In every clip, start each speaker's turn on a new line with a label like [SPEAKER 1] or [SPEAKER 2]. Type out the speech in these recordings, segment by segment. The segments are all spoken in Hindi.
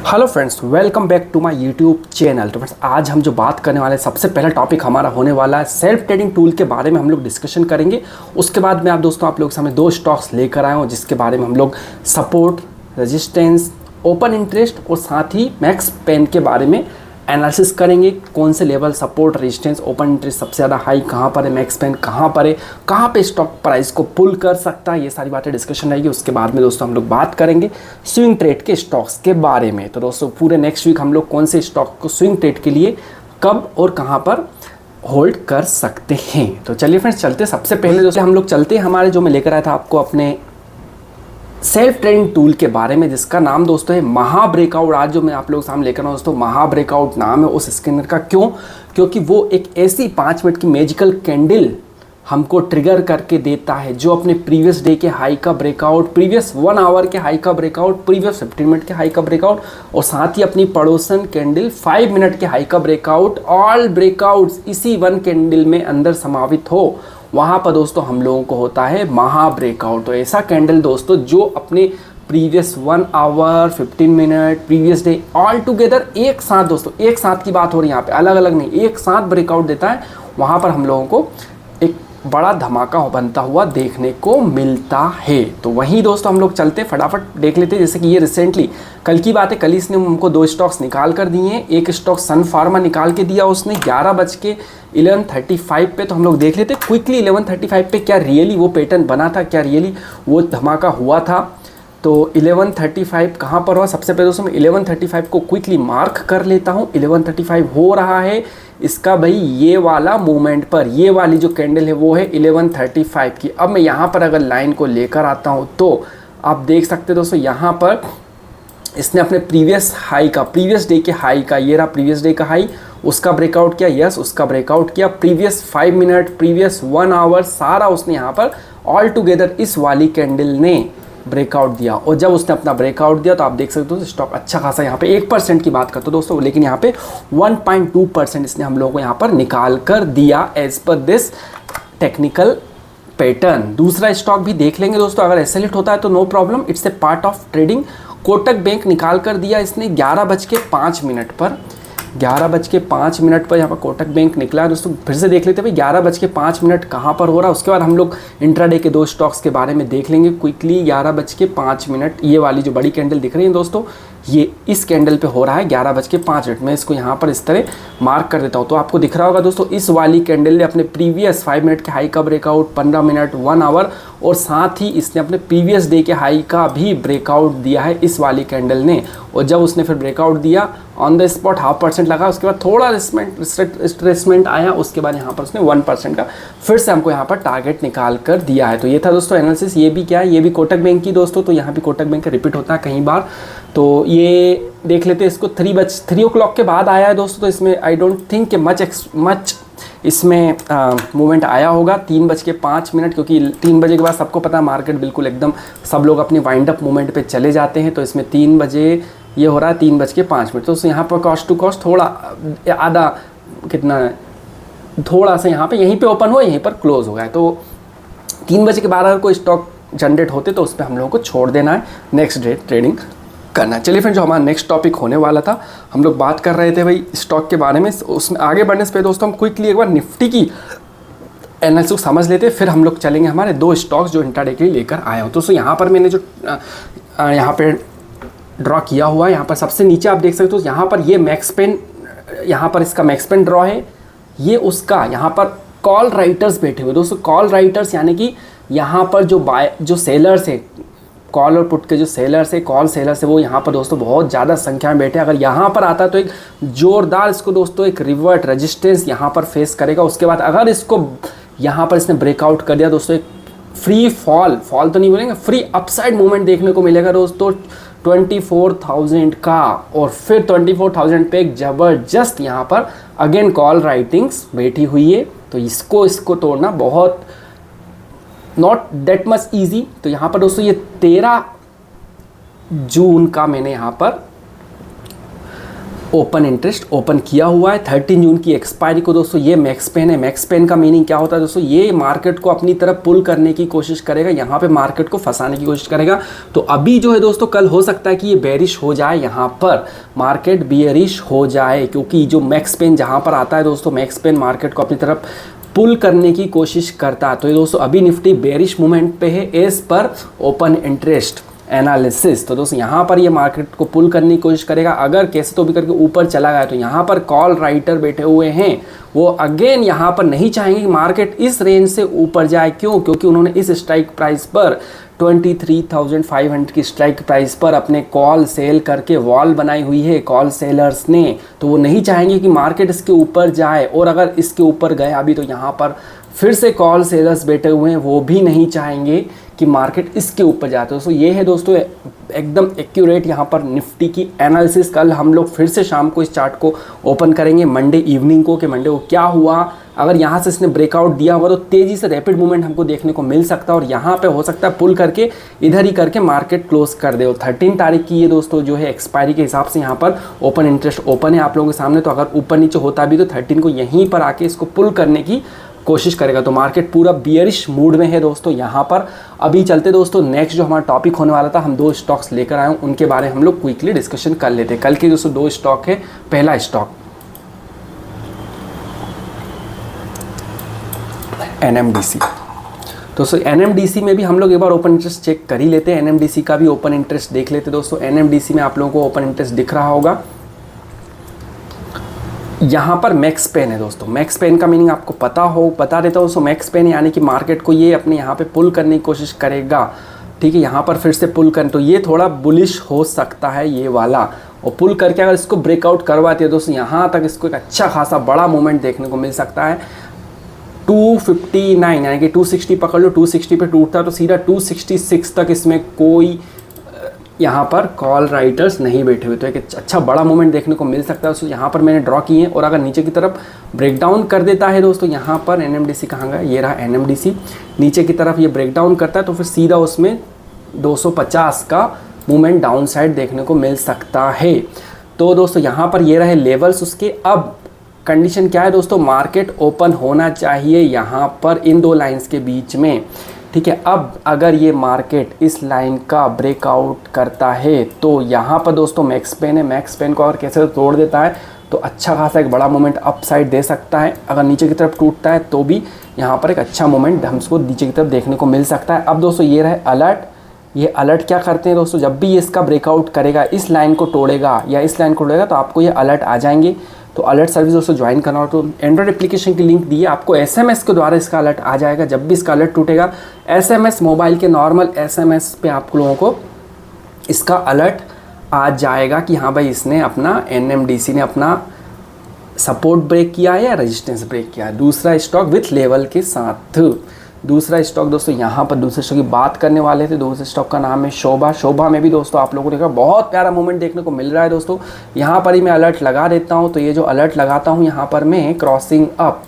[SPEAKER 1] Hello friends, welcome back to my YouTube channel. तो फ्रेंड्स, आज हम जो बात करने वाले हैं, सबसे पहला टॉपिक हमारा होने वाला है सेल्फ ट्रेडिंग टूल के बारे में हम लोग डिस्कशन करेंगे। उसके बाद में आप लोगों के सामने दो स्टॉक्स लेकर आए हूँ जिसके बारे में हम लोग सपोर्ट, रेजिस्टेंस, ओपन इंटरेस्ट और साथ ही मैक्स पेन के बारे में एनालिसिस करेंगे। कौन से level support, resistance, open interest सबसे ज़्यादा हाई कहाँ पर है, मैक्स पेन कहाँ पर है, कहाँ पे स्टॉक प्राइस को पुल कर सकता है, ये सारी बातें डिस्कशन रहेगी। उसके बाद में दोस्तों हम लोग बात करेंगे स्विंग ट्रेड के स्टॉक्स के बारे में। तो दोस्तों पूरे नेक्स्ट वीक हम लोग कौन से स्टॉक को स्विंग ट्रेड के लिए कब और कहाँ पर होल्ड कर सकते हैं। तो चलिए फ्रेंड्स चलते। सबसे पहले दोस्तों हम लोग चलते हैं हमारे जो मैं लेकर आया था आपको अपने सेल्फ ट्रेडिंग टूल के बारे में, जिसका नाम दोस्तों है महा ब्रेकआउट। आज जो मैं आप लोगों के सामने लेकर आया दोस्तों, महा ब्रेकआउट नाम है उस स्कैनर का। क्यों? क्योंकि वो एक ऐसी 5 मिनट की मैजिकल कैंडल हमको ट्रिगर करके देता है जो अपने प्रीवियस डे के हाई का ब्रेकआउट, प्रीवियस 1 आवर के हाई का ब्रेकआउट, प्रीवियस 15 मिनट के हाई का ब्रेकआउट और साथ ही अपनी पड़ोसन कैंडल 5 मिनट के हाई का ब्रेकआउट, ऑल ब्रेकआउट्स इसी 1 कैंडल में अंदर समावित हो, वहाँ पर दोस्तों हम लोगों को होता है महा ब्रेकआउट। तो ऐसा कैंडल दोस्तों जो अपने previous 1 hour, 15 minute, previous day all together एक साथ, दोस्तों एक साथ की बात हो रही है यहाँ पे, अलग अलग नहीं, एक साथ ब्रेकआउट देता है, वहाँ पर हम लोगों को एक बड़ा धमाका बनता हुआ देखने को मिलता है। तो वहीं दोस्तों हम लोग चलते फटाफट देख लेते हैं। जैसे कि ये रिसेंटली कल की बात है, कल इसने हमको 2 स्टॉक्स निकाल कर दिए हैं। एक स्टॉक सन फार्मा निकाल के दिया उसने 11:11:35 पे। तो हम लोग देख लेते क्विकली 11:35 पे क्या रियली वो पैटर्न बना था, क्या रियली वो धमाका हुआ था। तो 11:35 कहाँ पर हुआ? सबसे पहले दोस्तों मैं 11:35 को क्विकली मार्क कर लेता हूँ। 11:35 हो रहा है इसका भाई ये वाला मूवमेंट पर, ये वाली जो कैंडल है वो है 11:35 की। अब मैं यहाँ पर अगर लाइन को लेकर आता हूँ तो आप देख सकते हैं दोस्तों, यहाँ पर इसने अपने प्रीवियस हाई का, प्रीवियस डे के हाई का, ये रहा प्रीवियस डे का हाई, उसका ब्रेकआउट किया, यस उसका ब्रेकआउट किया। प्रीवियस 5 मिनट, प्रीवियस 1 आवर, सारा उसने यहाँ पर ऑल टुगेदर इस वाली कैंडल ने ब्रेकआउट दिया। और जब उसने अपना ब्रेकआउट दिया तो आप देख सकते हो स्टॉक अच्छा खासा यहाँ पे 1% की बात करते हो दोस्तों, लेकिन यहाँ पे 1.2% इसने हम लोगों को यहाँ पर निकाल कर दिया as per this technical pattern. दूसरा स्टॉक भी देख लेंगे दोस्तों, अगर एक्सेलेंट होता है तो no problem, it's a part of trading. Kotak bank निकाल कर दिया इसने 11:05 पर, 11:05 पर यहाँ पर कोटक बैंक निकला है दोस्तों। फिर से देख लेते हैं भाई 11:05 कहाँ पर हो रहा है। उसके बाद हम लोग इंट्राडे के 2 स्टॉक्स के बारे में देख लेंगे क्विकली। 11:05 ये वाली जो बड़ी कैंडल दिख रही है दोस्तों, ये इस कैंडल पे हो रहा है 11:05। मैं इसको यहाँ पर इस तरह मार्क कर देता हूँ तो आपको दिख रहा होगा दोस्तों, इस वाली कैंडल ने अपने प्रीवियस 5 मिनट के हाई का ब्रेकआउट, 15 मिनट, 1 आवर और साथ ही इसने अपने प्रीवियस डे के हाई का भी ब्रेकआउट दिया है इस वाली कैंडल ने। और जब उसने फिर ब्रेकआउट दिया ऑन द स्पॉट 0.5% लगा, उसके बाद थोड़ा रिट्रेसमेंट आया, उसके बाद यहाँ पर उसने 1% का फिर से हमको यहाँ पर टारगेट निकाल कर दिया है। तो ये था दोस्तों एनालिसिस। ये भी क्या है, ये भी कोटक बैंक की दोस्तों, तो यहाँ भी कोटक बैंक का रिपीट होता है कई बार। तो ये देख लेते हैं इसको 3 o'clock के बाद आया है दोस्तों, तो इसमें आई डोंट थिंक कि मच इसमें मूवमेंट आया होगा 3:05, क्योंकि 3 बजे के बाद सबको पता है मार्केट बिल्कुल एकदम सब लोग अपनी वाइंड अप मूवमेंट पे चले जाते हैं। तो इसमें 3 बजे ये हो रहा है 3:05। तो यहाँ पर कॉस्ट टू कॉस्ट थोड़ा आधा कितना, थोड़ा सा यहाँ पे यहीं पे ओपन हुआ, यहीं पर क्लोज हो गया है। तो 3 बजे के बाद अगर कोई स्टॉक जनरेट होते तो उस पर हम लोगों को छोड़ देना है, नेक्स्ट डे ट्रेडिंग करना है। चलिए फ्रेंड, जो हमारा नेक्स्ट टॉपिक होने वाला था, हम लोग बात कर रहे थे भाई स्टॉक के बारे में। उसमें आगे बढ़ने से पहले दोस्तों हम क्विकली एक बार निफ्टी की एनालिसिस समझ लेते हैं, फिर हम लोग चलेंगे हमारे 2 स्टॉक्स जो इंट्राडे के लिए लेकर आए हो। तो यहाँ पर मैंने जो यहाँ पे ड्रॉ किया हुआ है, यहाँ पर सबसे नीचे आप देख सकते हो, यहाँ पर ये मैक्स पेन, यहाँ पर इसका मैक्स पेन ड्रॉ है, ये उसका यहाँ पर कॉल राइटर्स बैठे हुए दोस्तों। कॉल राइटर्स यानी कि यहाँ पर जो सेलर्स है, कॉल और पुट के जो सेलर्स है, कॉल सेलर्स है, वो यहाँ पर दोस्तों बहुत ज़्यादा संख्या में बैठे। अगर यहाँ पर आता है तो एक जोरदार इसको दोस्तों एक रिवर्ट रेजिस्टेंस यहाँ पर फेस करेगा। उसके बाद अगर इसको यहाँ पर इसने ब्रेकआउट कर दिया दोस्तों, एक फ्री फॉल तो नहीं बोलेंगे, फ्री अपसाइड मूवमेंट देखने को मिलेगा दोस्तों 24,000 का। और फिर 24,000 पे एक ज़बरदस्त यहाँ पर अगेन कॉल राइटिंग्स बैठी हुई है। तो इसको तोड़ना बहुत नॉट दैट मच ईजी। तो यहाँ पर दोस्तों ये 13 जून का मैंने यहाँ पर ओपन इंटरेस्ट ओपन किया हुआ है 13 जून की एक्सपायरी को दोस्तों। ये मैक्स पेन है। मैक्स पेन का मीनिंग क्या होता है दोस्तों, ये मार्केट को अपनी तरफ पुल करने की कोशिश करेगा, यहाँ पे मार्केट को फंसाने की कोशिश करेगा। तो अभी जो है दोस्तों कल हो सकता है कि ये बेरिश हो जाए, यहाँ पर मार्केट बेरिश हो जाए, क्योंकि जो मैक्स पेन जहाँ पर आता है दोस्तों, मैक्स पेन मार्केट को अपनी तरफ पुल करने की कोशिश करता है। तो ये दोस्तों अभी निफ्टी बेरिश मूवमेंट पे है as per open interest analysis. तो दोस्तों यहाँ पर ये मार्केट को पुल करने की कोशिश करेगा। अगर कैसे तो भी करके ऊपर चला गया तो यहाँ पर कॉल राइटर बैठे हुए हैं, वो अगेन यहाँ पर नहीं चाहेंगे कि मार्केट इस रेंज से ऊपर जाए। क्यों? क्योंकि उन्होंने इस स्ट्राइक प्राइस पर 23,500 की स्ट्राइक प्राइस पर अपने कॉल सेल करके वॉल बनाई हुई है कॉल सेलर्स ने। तो वो नहीं चाहेंगे कि मार्केट इसके ऊपर जाए, और अगर इसके ऊपर गया अभी तो यहाँ पर फिर से कॉल सेलर्स बैठे हुए हैं, वो भी नहीं चाहेंगे कि मार्केट इसके ऊपर जाते। दोस्तों ये है दोस्तों एकदम एक्यूरेट यहाँ पर निफ्टी की एनालिसिस। कल हम लोग फिर से शाम को इस चार्ट को ओपन करेंगे मंडे इवनिंग को, कि मंडे को क्या हुआ। अगर यहाँ से इसने ब्रेकआउट दिया हुआ तो तेज़ी से रैपिड मूवमेंट हमको देखने को मिल सकता है, और यहाँ पे हो सकता है पुल करके इधर ही करके मार्केट क्लोज कर दे। और 13 तारीख की ये दोस्तों जो है एक्सपायरी के हिसाब से यहाँ पर ओपन इंटरेस्ट ओपन है आप लोगों के सामने। तो अगर ऊपर नीचे होता भी तो 13 को यहीं पर आके इसको पुल करने की कोशिश करेगा। तो मार्केट पूरा बियरिश मूड में है दोस्तों यहाँ पर। अभी चलते दोस्तों नेक्स्ट जो हमारा टॉपिक होने वाला था, हम 2 स्टॉक्स लेकर आए हूँ, उनके बारे में हम लोग क्विकली डिस्कशन कर लेते हैं। कल के दोस्तों 2 स्टॉक है। पहला स्टॉक NMDC। दोस्तों NMDC में भी हम लोग एक बार ओपन इंटरेस्ट चेक कर ही लेते हैं। NMDC का भी ओपन इंटरेस्ट देख लेते हैं दोस्तों। NMDC में आप लोगों को ओपन इंटरेस्ट दिख रहा होगा, यहाँ पर मैक्स पेन है दोस्तों। मैक्स पेन का मीनिंग आपको बता देता हूँ दोस्तों। मैक्स पेन यानी कि मार्केट को ये अपने यहाँ पे पुल करने की कोशिश करेगा, ठीक है। यहाँ पर फिर से पुल कर, तो ये थोड़ा बुलिश हो सकता है ये वाला, और पुल करके अगर इसको ब्रेकआउट करवाती है दोस्तों, यहाँ तक इसको एक अच्छा खासा बड़ा मूवमेंट देखने को मिल सकता है। 259 यानी कि 260 पकड़ लो, 260 पे टूटता तो सीधा 266 तक इसमें कोई यहाँ पर कॉल राइटर्स नहीं बैठे हुए, तो एक अच्छा बड़ा मूवमेंट देखने को मिल सकता है। तो यहाँ पर मैंने ड्रॉ किए हैं, और अगर नीचे की तरफ ब्रेकडाउन कर देता है दोस्तों, यहाँ पर NMDC कहाँ गया, ये रहा NMDC, नीचे की तरफ ये ब्रेकडाउन करता है तो फिर सीधा उसमें 250 का मूवमेंट डाउन साइड देखने को मिल सकता है। तो दोस्तों यहाँ पर ये रहे लेवल्स उसके। अब कंडीशन क्या है दोस्तों, मार्केट ओपन होना चाहिए यहाँ पर इन 2 लाइन्स के बीच में, ठीक है। अब अगर ये मार्केट इस लाइन का ब्रेकआउट करता है तो यहाँ पर दोस्तों मैक्स पेन है। मैक्स पेन को अगर कैसे तोड़ देता है तो अच्छा खासा एक बड़ा मोमेंट अप साइड दे सकता है। अगर नीचे की तरफ टूटता है तो भी यहाँ पर एक अच्छा मोमेंट हमको नीचे की तरफ देखने को मिल सकता है। अब दोस्तों ये रहे अलर्ट। ये अलर्ट क्या करते हैं दोस्तों, जब भी ये इसका ब्रेकआउट करेगा, इस लाइन को तोड़ेगा या इस लाइन को तोड़ेगा, तो आपको ये अलर्ट आ जाएंगे। तो अलर्ट सर्विस दोस्तों ज्वाइन करना हो तो एंड्रॉइड एप्लीकेशन की लिंक दी है आपको, SMS के द्वारा इसका अलर्ट आ जाएगा। जब भी इसका अलर्ट टूटेगा, SMS मोबाइल के नॉर्मल SMS पे आप लोगों को इसका अलर्ट आ जाएगा कि हाँ भाई इसने अपना NMDC ने अपना सपोर्ट ब्रेक किया है या रेजिस्टेंस ब्रेक किया है। दूसरा स्टॉक विथ लेवल के साथ। दूसरा स्टॉक दोस्तों यहाँ पर दूसरे स्टॉक की बात करने वाले थे। दूसरे स्टॉक का नाम है शोभा। शोभा में भी दोस्तों आप लोगों को देखा बहुत प्यारा मूवमेंट देखने को मिल रहा है दोस्तों। यहाँ पर ही मैं अलर्ट लगा देता हूँ। तो ये जो अलर्ट लगाता हूँ यहाँ पर मैं क्रॉसिंग अप,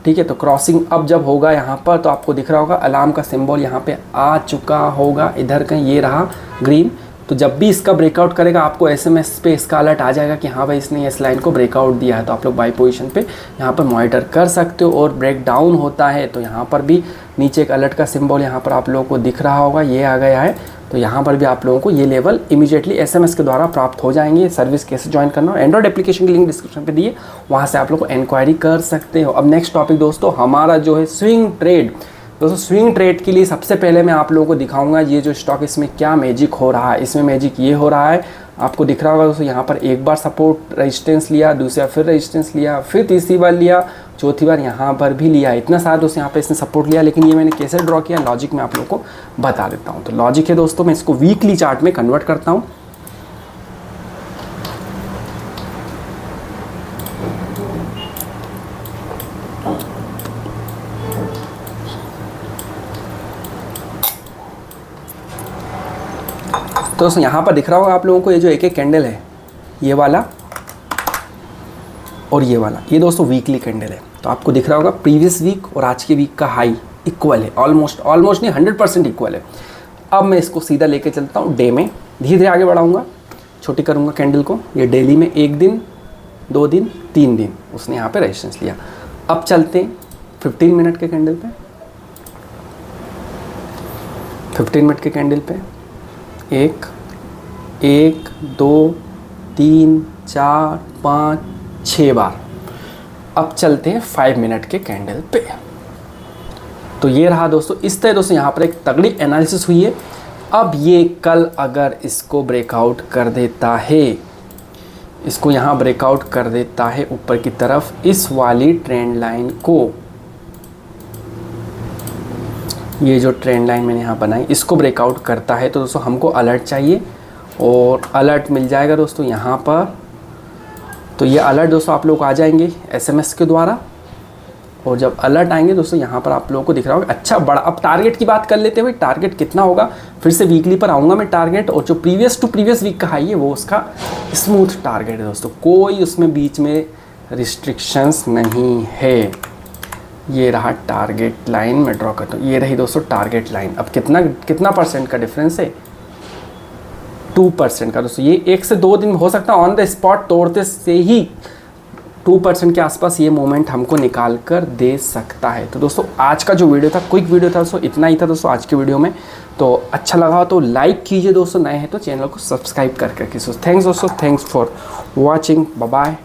[SPEAKER 1] ठीक है। तो क्रॉसिंग अप जब होगा यहाँ पर तो आपको दिख रहा होगा अलार्म का सिंबल यहाँ पे आ चुका होगा, इधर कहीं ये रहा ग्रीन। तो जब भी इसका ब्रेकआउट करेगा आपको SMS पे इसका अलर्ट आ जाएगा कि हाँ भाई इसने इस लाइन को ब्रेकआउट दिया है। तो आप लोग बाई पोजीशन पे यहाँ पर मॉनिटर कर सकते हो। और ब्रेक डाउन होता है तो यहाँ पर भी नीचे एक अलर्ट का सिंबल यहाँ पर आप लोगों को दिख रहा होगा, ये आ गया है। तो यहाँ पर भी आप लोगों को ये लेवल इमीडिएटली SMS के द्वारा प्राप्त हो जाएंगे। सर्विस कैसे ज्वाइन करना हो, एंड्रॉइड एप्लीकेशन की लिंक डिस्क्रिप्शन पे दिए, वहाँ से आप लोग को इंक्वायरी कर सकते हो। अब नेक्स्ट टॉपिक दोस्तों हमारा जो है स्विंग ट्रेड। दोस्तों स्विंग ट्रेड के लिए सबसे पहले मैं आप लोगों को दिखाऊंगा ये जो स्टॉक, इसमें क्या मैजिक हो रहा है। इसमें मैजिक ये हो रहा है, आपको दिख रहा होगा दोस्तों, यहाँ पर एक बार सपोर्ट रेजिस्टेंस लिया, दूसरा फिर रेजिस्टेंस लिया, फिर तीसरी बार लिया, चौथी बार यहाँ पर भी लिया। इतना सारा दोस्तों यहाँ पे इसने सपोर्ट लिया। लेकिन ये मैंने कैसे ड्रॉ किया, लॉजिक में आप लोगों को बता देता हूँ। तो लॉजिक है दोस्तों, मैं इसको वीकली चार्ट में कन्वर्ट करता हूँ। तो दोस्तों यहाँ पर दिख रहा होगा आप लोगों को ये जो एक एक कैंडल है, ये वाला और ये वाला, ये दोस्तों वीकली कैंडल है। तो आपको दिख रहा होगा प्रीवियस वीक और आज के वीक का हाई इक्वल है, ऑलमोस्ट नहीं 100% इक्वल है। अब मैं इसको सीधा लेके चलता हूँ डे में, धीरे धीरे आगे बढ़ाऊँगा, छोटी करूँगा कैंडल को। ये डेली में 1 दिन, 2 दिन 3 दिन उसने यहाँ पे रेजिस्टेंस लिया। अब चलते हैं 15 मिनट के कैंडल पे। 15 मिनट के कैंडल पे 1 2 3 4 5 6 बार। अब चलते हैं 5 मिनट के कैंडल पे। तो ये रहा दोस्तों, इस तरह दोस्तों यहाँ पर एक तगड़ी एनालिसिस हुई है। अब ये कल अगर इसको ब्रेकआउट कर देता है, इसको यहाँ ब्रेकआउट कर देता है ऊपर की तरफ, इस वाली ट्रेंड लाइन को, ये जो ट्रेंड लाइन मैंने यहाँ बनाई, इसको ब्रेकआउट करता है तो दोस्तों हमको अलर्ट चाहिए, और अलर्ट मिल जाएगा दोस्तों यहाँ पर। तो ये अलर्ट दोस्तों आप लोग आ जाएंगे SMS के द्वारा, और जब अलर्ट आएंगे दोस्तों यहाँ पर आप लोगों को दिख रहा होगा अच्छा बड़ा। अब टारगेट की बात कर लेते हैं, टारगेट कितना होगा, फिर से वीकली पर आऊँगा मैं टारगेट, और जो प्रीवियस टू प्रीवियस वीक का हाई है वो उसका स्मूथ टारगेट है दोस्तों, कोई उसमें बीच में रिस्ट्रिक्शंस नहीं है। ये रहा टारगेट लाइन, मैं ड्रॉ करता हूँ, ये रही दोस्तों टारगेट लाइन। अब कितना परसेंट का डिफरेंस है, 2% का दोस्तों। ये 1 से 2 दिन हो सकता है ऑन द स्पॉट तोड़ते से ही 2% के आसपास ये मोमेंट हमको निकाल कर दे सकता है। तो दोस्तों आज का जो वीडियो था, क्विक वीडियो था दोस्तों, इतना ही था दोस्तों आज के वीडियो में। तो अच्छा लगा तो लाइक कीजिए दोस्तों, नए हैं तो चैनल को सब्सक्राइब करके। थैंक्स दोस्तों, thanks for watching, bye bye.